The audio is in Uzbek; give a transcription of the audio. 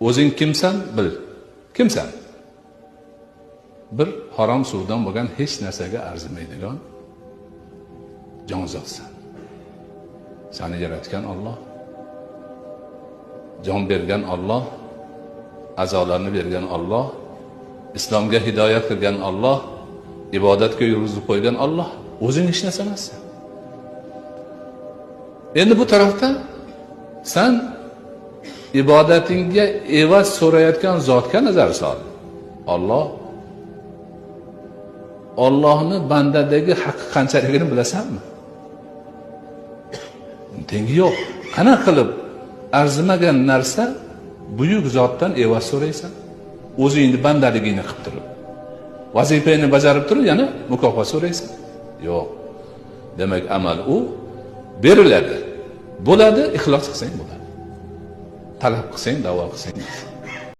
O'zing kimsan bil. Kimsan? Bir harom suvdan bo'lgan hech narsaga arzimaydigan jonzotsan. Seni yaratgan Alloh, jon bergan Alloh, a'zolarni bergan Alloh, islomga hidoyat qilgan Alloh, ibodatga yurgizib qo'ygan Alloh. O'zing hech narsa emassan. Endi bu tarafda sen ibodatingga evaz so'rayotgan zotga nazar sol. Allohni bandadagi haqqi qanchaligini bilasanmi? Tengi yo'q. Qanaqa qilib arzimagan narsa buyuk zotdan evaz so'raysan? O'zingni bandaligingni qilib turib, vazifangni bajarib turib, yana mukofot so'raysan? Yo'q. Demak, amal u beriladi. Bo'ladi, ixlos qilsang bo'ladi. Talab qilsang, da'vo qilsang.